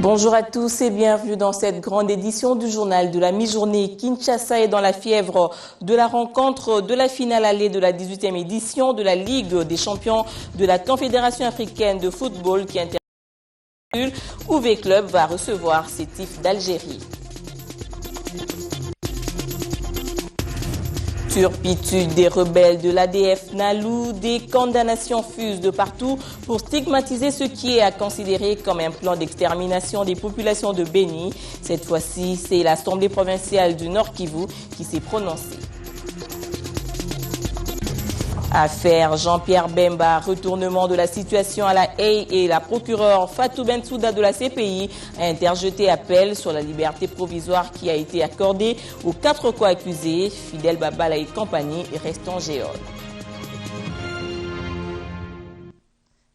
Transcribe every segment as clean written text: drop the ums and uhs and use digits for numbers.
Bonjour à tous et bienvenue dans cette grande édition du journal de la mi-journée. Kinshasa est dans la fièvre de la rencontre de la finale allée de la 18e édition de la Ligue des champions de la Confédération africaine de football qui intervient. UV Club va recevoir Sétif d'Algérie. Turpitude des rebelles de l'ADF Nalou, des condamnations fusent de partout pour stigmatiser ce qui est à considérer comme un plan d'extermination des populations de Béni. Cette fois-ci, c'est l'Assemblée provinciale du Nord Kivu qui s'est prononcée. Affaire Jean-Pierre Bemba, retournement de la situation à la Haye et la procureure Fatou Bensouda de la CPI a interjeté appel sur la liberté provisoire qui a été accordée aux 4 co-accusés, Fidel Babala et compagnie, restent en géode.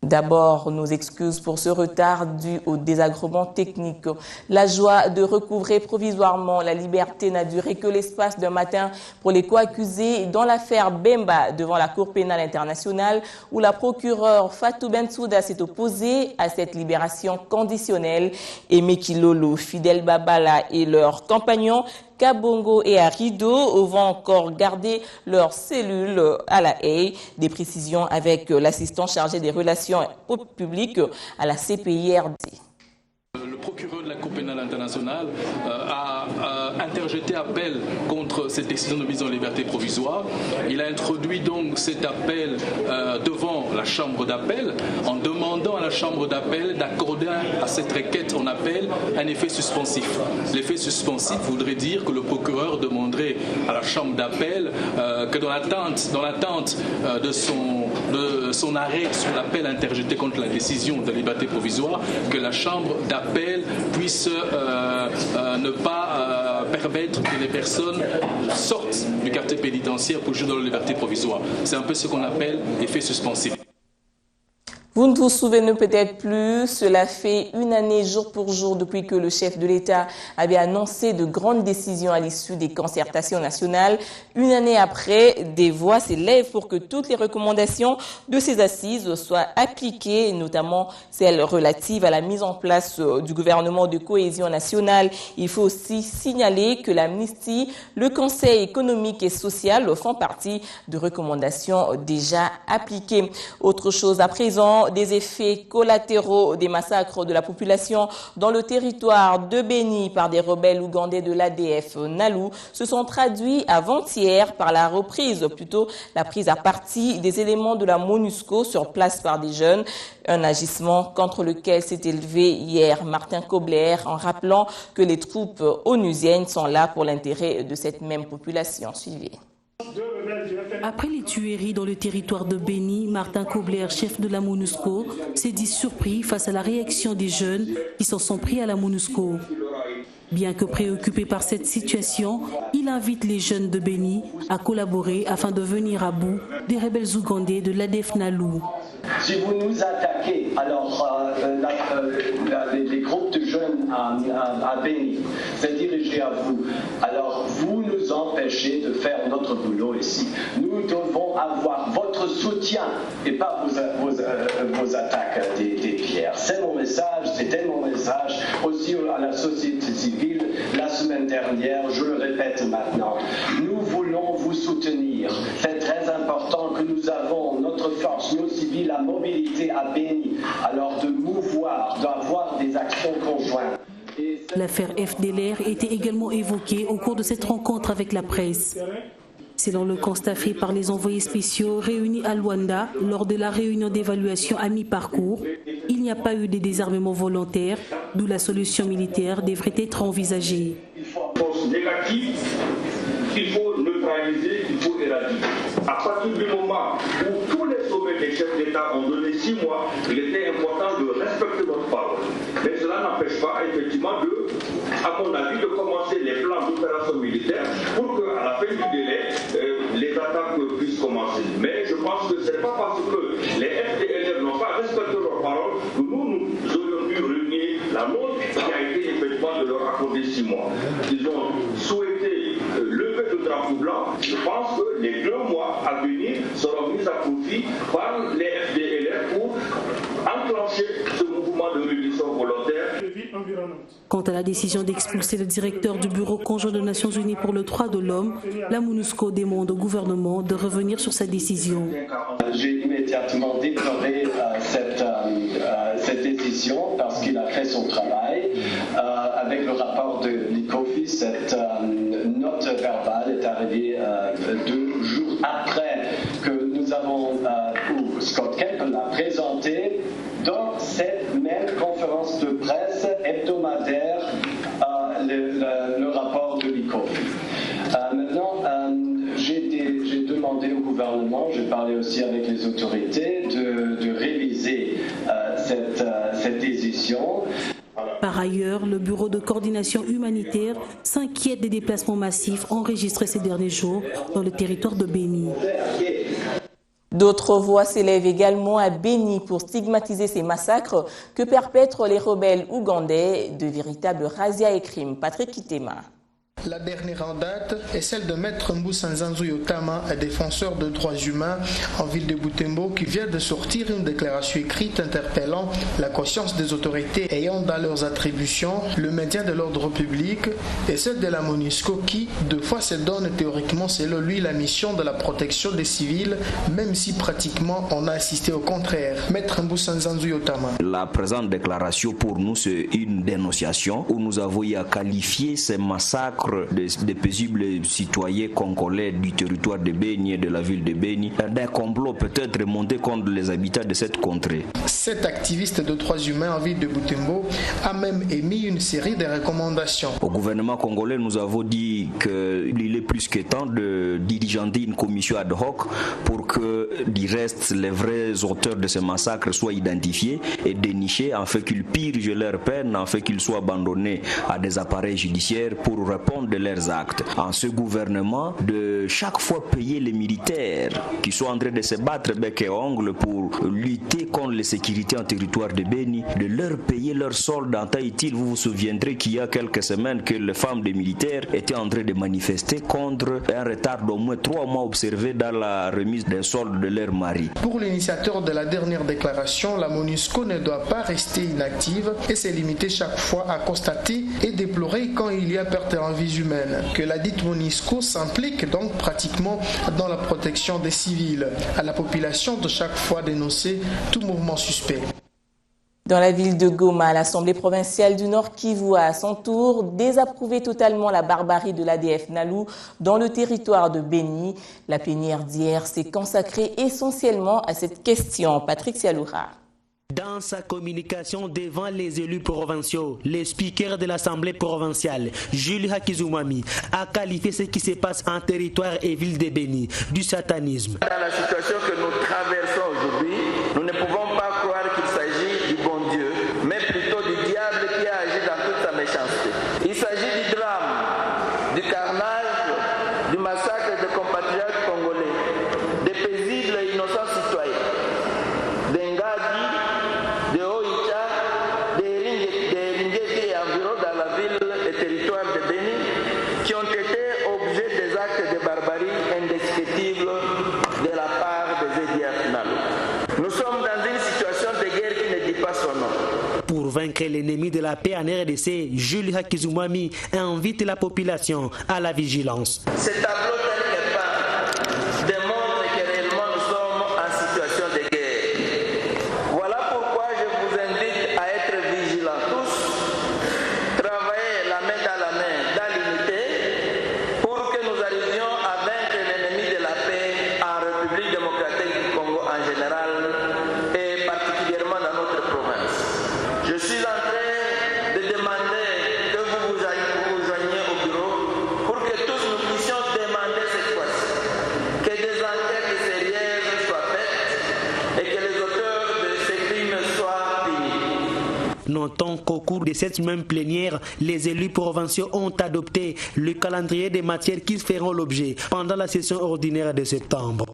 D'abord, nos excuses pour ce retard dû au désagrément technique. La joie de recouvrer provisoirement la liberté n'a duré que l'espace d'un matin pour les co-accusés dans l'affaire Bemba devant la Cour pénale internationale où la procureure Fatou Bensouda s'est opposée à cette libération conditionnelle. Et Mekilolo, Fidel Babala et leurs compagnons Kabongo et Arido vont encore garder leurs cellules à la Haye. Des précisions avec l'assistant chargé des relations publiques à la CPI-RD. Le procureur de la Cour pénale internationale a interjeté appel contre cette décision de mise en liberté provisoire. Il a introduit donc cet appel devant la chambre d'appel en demandant à la chambre d'appel d'accorder à cette requête en appel un effet suspensif. L'effet suspensif voudrait dire que le procureur demanderait à la chambre d'appel que dans l'attente de son arrêt sur l'appel interjeté contre la décision de liberté provisoire, que la chambre d'appel puisse ne pas permettre que les personnes sortent du quartier pénitentiaire pour jouer dans la liberté provisoire. C'est un peu ce qu'on appelle effet suspensif. Vous ne vous souvenez peut-être plus, cela fait une année jour pour jour depuis que le chef de l'État avait annoncé de grandes décisions à l'issue des concertations nationales. Une année après, des voix s'élèvent pour que toutes les recommandations de ces assises soient appliquées, notamment celles relatives à la mise en place du gouvernement de cohésion nationale. Il faut aussi signaler que l'amnistie, le Conseil économique et social font partie de recommandations déjà appliquées. Autre chose à présent, des effets collatéraux des massacres de la population dans le territoire de Béni par des rebelles ougandais de l'ADF Nalou se sont traduits avant-hier par la prise à partie des éléments de la MONUSCO sur place par des jeunes. Un agissement contre lequel s'est élevé hier Martin Kobler en rappelant que les troupes onusiennes sont là pour l'intérêt de cette même population. Suivez. Après les tueries dans le territoire de Béni, Martin Kobler, chef de la MONUSCO, s'est dit surpris face à la réaction des jeunes qui s'en sont pris à la MONUSCO. Bien que préoccupé par cette situation, il invite les jeunes de Béni à collaborer afin de venir à bout des rebelles ougandais de l'ADF Nalou. Si vous nous attaquez, alors les groupes de jeunes à Béni, c'est dirigé à vous. Alors vous nous empêchez de faire notre boulot ici. Nous devons avoir votre soutien et pas vos attaques des pierres. C'est mon message, c'était mon message aussi à la société civile la semaine dernière, je le répète maintenant. Nous voulons vous soutenir. C'est très important que nous avons notre force, nos civils, la mobilité à Béni, alors de mouvoir, d'avoir des actions conjointes. L'affaire FDLR était également évoquée au cours de cette rencontre avec la presse. Selon le constat fait par les envoyés spéciaux réunis à Luanda lors de la réunion d'évaluation à mi-parcours, il n'y a pas eu de désarmement volontaire, d'où la solution militaire devrait être envisagée. Force négative, il faut neutraliser, il faut éradiquer. À partir du moment où tous les sommets des chefs d'État ont donné 6 mois, il était important de respecter notre parole. Mais cela n'empêche pas, effectivement, à mon avis, de commencer les plans d'opération militaire pour qu'à la fin du délai, les attaques puissent commencer. Mais je pense que ce n'est pas parce que les FDLR n'ont pas respecté leur parole que nous aurions dû réunir la nôtre qui a été effectivement de leur accorder 6 mois. Ils ont souhaité lever le drapeau blanc. Je pense que les 2 mois à venir seront mis à profit par les FDLR pour enclencher ce mouvement de reddition volontaire. Quant à la décision d'expulser le directeur du Bureau conjoint des Nations Unies pour le droit de l'homme, la MONUSCO demande au gouvernement de revenir sur sa décision. J'ai immédiatement déploré cette décision parce qu'il a fait son travail. Avec le rapport de l'ICOFI, cette note verbale est arrivée 2 jours après que nous avons, où Scott Campbell l'a présenté dans cette même conférence de presse hebdomadaire, le rapport de l'ICOFI. Maintenant, j'ai demandé au gouvernement, j'ai parlé aussi avec les autorités, de réviser cette décision. Par ailleurs, le Bureau de coordination humanitaire s'inquiète des déplacements massifs enregistrés ces derniers jours dans le territoire de Béni. D'autres voix s'élèvent également à Béni pour stigmatiser ces massacres que perpètrent les rebelles ougandais, de véritables razzias et crimes. Patrick Kitema. La dernière en date est celle de Maître Mbusanzanzu Yotama, un défenseur de droits humains en ville de Butembo, qui vient de sortir une déclaration écrite interpellant la conscience des autorités ayant dans leurs attributions le maintien de l'ordre public et celle de la MONUSCO qui, 2 fois, se donne théoriquement selon lui la mission de la protection des civils, même si pratiquement on a assisté au contraire. Maître Mbusanzanzu Yotama. La présente déclaration pour nous c'est une dénonciation où nous avons eu à qualifier ces massacres des paisibles citoyens congolais du territoire de Béni et de la ville de Béni d'un complot peut-être monté contre les habitants de cette contrée. Cet activiste de droits humains en ville de Butembo a même émis une série de recommandations. Au gouvernement congolais, nous avons dit qu'il est plus que temps de diligenter une commission ad hoc pour que, du reste, les vrais auteurs de ces massacres soient identifiés et dénichés afin qu'ils purgent leur peine, afin qu'ils soient abandonnés à des appareils judiciaires pour répondre de leurs actes. En ce gouvernement, de chaque fois payer les militaires qui sont en train de se battre bec et ongle pour lutter contre les sécurités en territoire de Béni, de leur payer leur solde en temps utile. Vous vous souviendrez qu'il y a quelques semaines que les femmes des militaires étaient en train de manifester contre un retard d'au moins 3 mois observé dans la remise des soldes de leur mari. Pour l'initiateur de la dernière déclaration, la MONUSCO ne doit pas rester inactive et se limiter chaque fois à constater et déplorer quand il y a perte en vie humaine. Que la dite MONUSCO s'implique donc pratiquement dans la protection des civils, à la population de chaque fois dénoncer tout mouvement suspect. Dans la ville de Goma, l'Assemblée provinciale du Nord Kivu a à son tour désapprouvé totalement la barbarie de l'ADF Nalu dans le territoire de Béni. La plénière d'hier s'est consacrée essentiellement à cette question. Patrick Sialoura. Dans sa communication devant les élus provinciaux, le speaker de l'Assemblée provinciale, Jules Hakizumami, a qualifié ce qui se passe en territoire et ville de Béni du satanisme. Dans la situation que nous traversons aujourd'hui, nous ne pouvons pas croire qu'il s'agit du bon Dieu, mais plutôt du diable qui a agi dans toute sa méchanceté. Il s'agit du drame, du carnage, du massacre de compatriotes congolais, des paisibles et innocents citoyens, des Ngadi, de Oicha, des Ringeti et environ dans la ville et territoire de Béni, qui ont été objets des actes de barbarie indescriptibles de la part des ADF Nalu. Nous sommes dans une situation de guerre qui ne dit pas son nom. Pour vaincre l'ennemi de la paix en RDC, Jules Hakizumami invite la population à la vigilance. Ce tableau tel que peint démontre que réellement nous sommes en situation de guerre. Voilà pourquoi je vous invite à être vigilants tous, travailler la main dans l'unité pour que nous arrivions à vaincre l'ennemi de la paix en République démocratique du Congo en général et particulièrement dans notre province. Je suis en train de demander que vous vous joigniez au bureau pour que tous nous puissions demander cette fois-ci que des enquêtes sérieuses soient faites et que les auteurs de ces crimes soient punis. Notons qu'au cours de cette même plénière, les élus provinciaux ont adopté le calendrier des matières qui feront l'objet pendant la session ordinaire de septembre.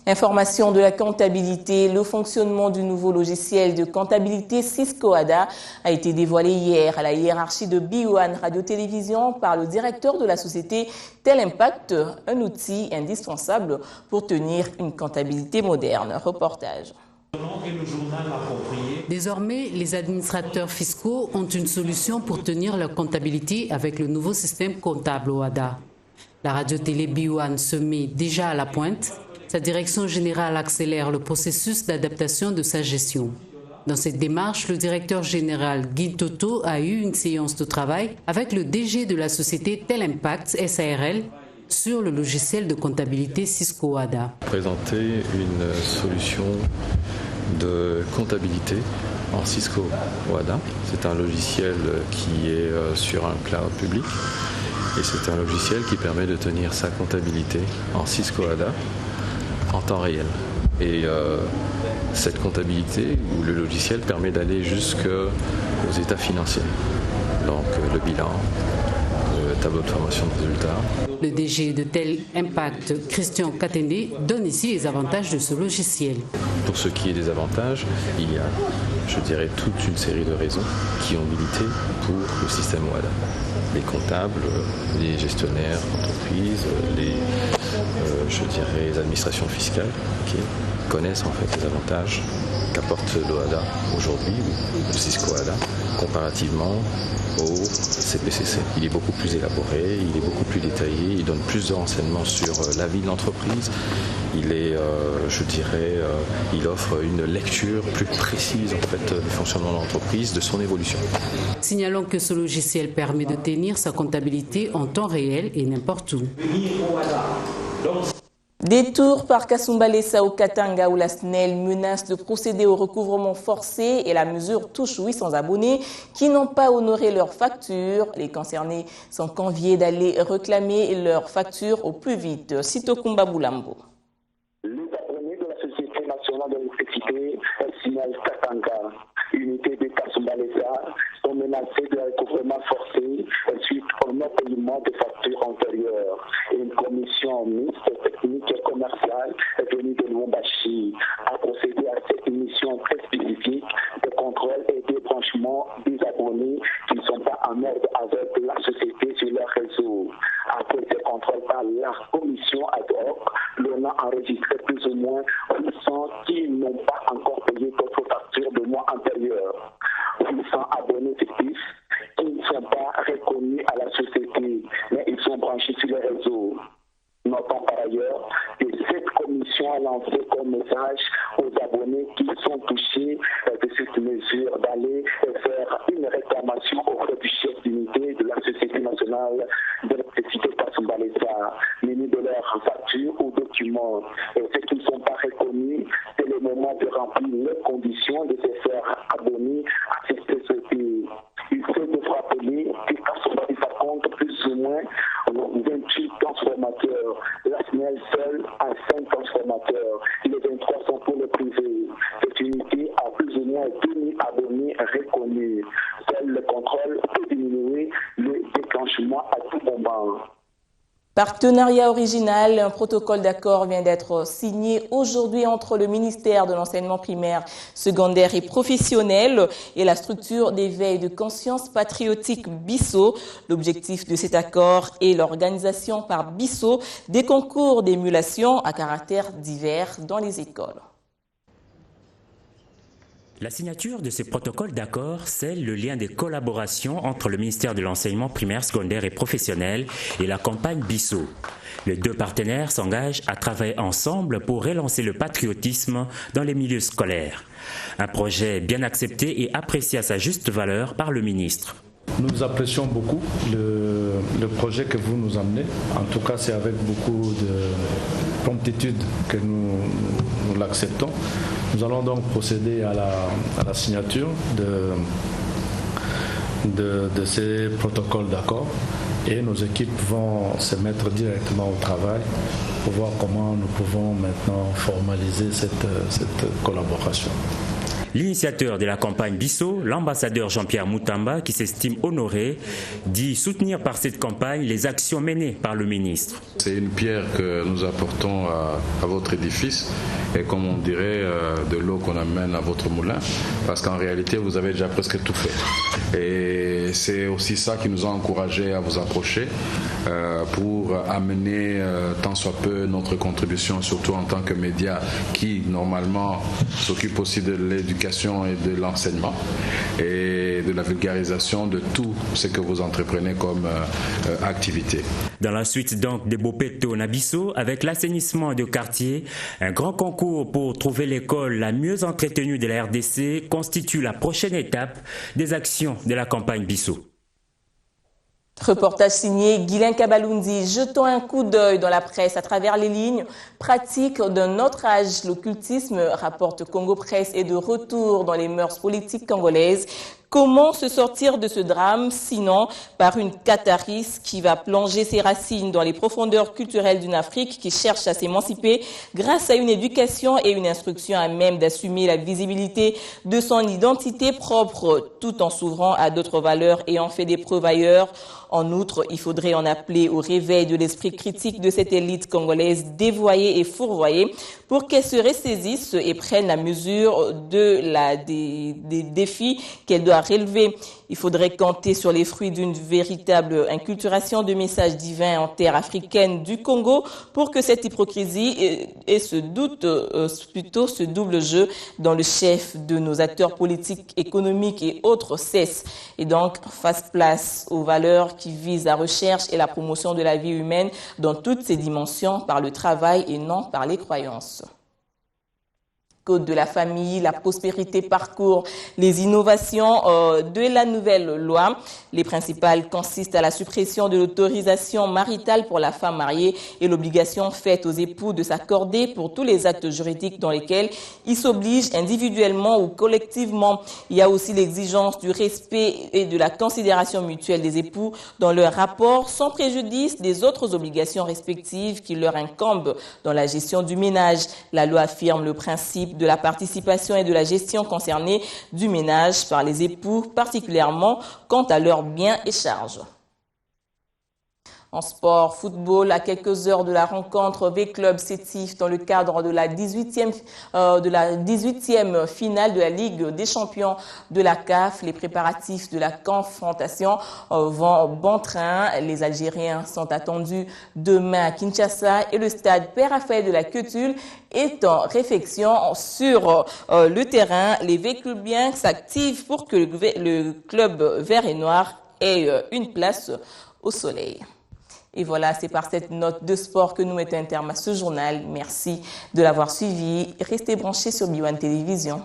Information de la comptabilité, le fonctionnement du nouveau logiciel de comptabilité Cisco ADA a été dévoilé hier à la hiérarchie de B1 Radio-Télévision par le directeur de la société Tel Impact, un outil indispensable pour tenir une comptabilité moderne. Reportage. Et le journal approprié Désormais, les administrateurs fiscaux ont une solution pour tenir leur comptabilité avec le nouveau système comptable OHADA. La radio-télé BioOne se met déjà à la pointe. Sa direction générale accélère le processus d'adaptation de sa gestion. Dans cette démarche, le directeur général Guy Toto a eu une séance de travail avec le DG de la société Tel Impact SARL sur le logiciel de comptabilité Cisco OHADA. Présenter une solution de comptabilité en Cisco OHADA. C'est un logiciel qui est sur un cloud public et c'est un logiciel qui permet de tenir sa comptabilité en Cisco OHADA en temps réel. Et cette comptabilité ou le logiciel permet d'aller jusqu'aux états financiers. Donc le bilan, le tableau de formation de résultats. Le DG de Tel Impact, Christian Katende, donne ici les avantages de ce logiciel. Pour ce qui est des avantages, il y a, je dirais, toute une série de raisons qui ont milité pour le système OHADA. Les comptables, les gestionnaires d'entreprise, les administrations fiscales qui connaissent en fait les avantages qu'apporte l'OHADA aujourd'hui, le Cisco OHADA, comparativement au CPCC. Il est beaucoup plus élaboré, il est beaucoup plus détaillé, il donne plus de renseignements sur la vie de l'entreprise. Il offre une lecture plus précise en fait, du fonctionnement de l'entreprise, de son évolution. Signalons que ce logiciel permet de tenir sa comptabilité en temps réel et n'importe où. Détour par Kasumbalesa au Katanga où la SNEL menace de procéder au recouvrement forcé et la mesure touche 800 abonnés qui n'ont pas honoré leurs factures. Les concernés sont conviés d'aller réclamer leurs factures au plus vite. Sito Kumba Boulambo. Les abonnés de la Société nationale de l'électricité, SNEL Katanga, unité de Kasumbalesa, sont menacés de recouvrement forcé suite au non-paiement des factures antérieures. Une commission mixte technique et commerciale est venue de Lubumbashi a procédé à cette mission très spécifique de contrôle et débranchement des abonnés qui ne sont pas en ordre avec la société sur leur réseau. Après ces contrôles par la commission ad hoc, l'on a enregistré plus ou moins 800 qui n'ont pas encore payé d'autres factures de mois antérieurs. 800 abonnés fictifs qui ne sont pas reconnus à la société, mais ils sont branchés sur le réseau. Notons par ailleurs que cette commission a lancé comme message aux abonnés qui sont touchés de cette mesure d'aller faire une réclamation auprès du chef d'unité de la Société nationale de l'électricité Kasumbalesa, muni de leurs factures ou documents. Et ceux qui ne sont pas reconnus, c'est le moment de remplir les conditions de se faire abonner à cette société. Il faut nous rappeler que Kasumbalesa compte plus ou moins 28 transformateurs. La SNEL seule a 5 transformateurs. Les 23 sont pour le privé. Cette unité a plus ou moins 2000 abonnés reconnus. Seul le contrôle peut diminuer le déclenchement à tout moment. Partenariat original, un protocole d'accord vient d'être signé aujourd'hui entre le ministère de l'enseignement primaire, secondaire et professionnel et la structure d'éveil de conscience patriotique BISSO. L'objectif de cet accord est l'organisation par BISSO des concours d'émulation à caractère divers dans les écoles. La signature de ce protocole d'accord scelle le lien de collaboration entre le ministère de l'enseignement primaire, secondaire et professionnel et la campagne BISSO. Les deux partenaires s'engagent à travailler ensemble pour relancer le patriotisme dans les milieux scolaires. Un projet bien accepté et apprécié à sa juste valeur par le ministre. Nous apprécions beaucoup le projet que vous nous amenez. En tout cas, c'est avec beaucoup de promptitude que nous l'acceptons. Nous allons donc procéder à la signature de ces protocoles d'accord et nos équipes vont se mettre directement au travail pour voir comment nous pouvons maintenant formaliser cette collaboration. L'initiateur de la campagne BISSO, l'ambassadeur Jean-Pierre Moutamba, qui s'estime honoré, dit soutenir par cette campagne les actions menées par le ministre. C'est une pierre que nous apportons à votre édifice et comme on dirait de l'eau qu'on amène à votre moulin parce qu'en réalité vous avez déjà presque tout fait. Et c'est aussi ça qui nous a encouragés à vous approcher pour amener tant soit peu notre contribution, surtout en tant que média qui normalement s'occupe aussi de l'éducation l'éducation et de l'enseignement et de la vulgarisation de tout ce que vous entreprenez comme activité. Dans la suite donc de Bopeto Nabisso, avec l'assainissement de quartier, un grand concours pour trouver l'école la mieux entretenue de la RDC constitue la prochaine étape des actions de la campagne Bissot. Reportage signé Guylain Kabalundi. Jetons un coup d'œil dans la presse à travers les lignes. Pratique d'un autre âge, l'occultisme, rapporte Congo Presse, est de retour dans les mœurs politiques congolaises. Comment se sortir de ce drame, sinon par une catharsis qui va plonger ses racines dans les profondeurs culturelles d'une Afrique qui cherche à s'émanciper grâce à une éducation et une instruction à même d'assumer la visibilité de son identité propre tout en s'ouvrant à d'autres valeurs et en fait des preuves ailleurs. En outre, il faudrait en appeler au réveil de l'esprit critique de cette élite congolaise dévoyée et fourvoyée pour qu'elle se ressaisisse et prenne la mesure des défis qu'elle doit relever. Il faudrait compter sur les fruits d'une véritable inculturation de messages divins en terre africaine du Congo pour que cette hypocrisie et ce double jeu dans le chef de nos acteurs politiques, économiques et autres cesse et donc fasse place aux valeurs qui visent la recherche et la promotion de la vie humaine dans toutes ses dimensions par le travail et non par les croyances. Code de la famille, la prospérité parcourt les innovations de la nouvelle loi. Les principales consistent à la suppression de l'autorisation maritale pour la femme mariée et l'obligation faite aux époux de s'accorder pour tous les actes juridiques dans lesquels ils s'obligent individuellement ou collectivement. Il y a aussi l'exigence du respect et de la considération mutuelle des époux dans leur rapport sans préjudice des autres obligations respectives qui leur incombent dans la gestion du ménage. La loi affirme le principe de la participation et de la gestion concernée du ménage par les époux, particulièrement quant à leurs biens et charges. En sport, football, à quelques heures de la rencontre V-Club Sétif dans le cadre de la 18e finale de la Ligue des champions de la CAF, les préparatifs de la confrontation vont bon train. Les Algériens sont attendus demain à Kinshasa et le stade Père-Raphaël de la Queutule est en réflexion sur le terrain. Les V-Clubiens s'activent pour que le club vert et noir ait une place au soleil. Et voilà, c'est par cette note de sport que nous mettons un terme à ce journal. Merci de l'avoir suivi. Restez branchés sur B1 Télévision.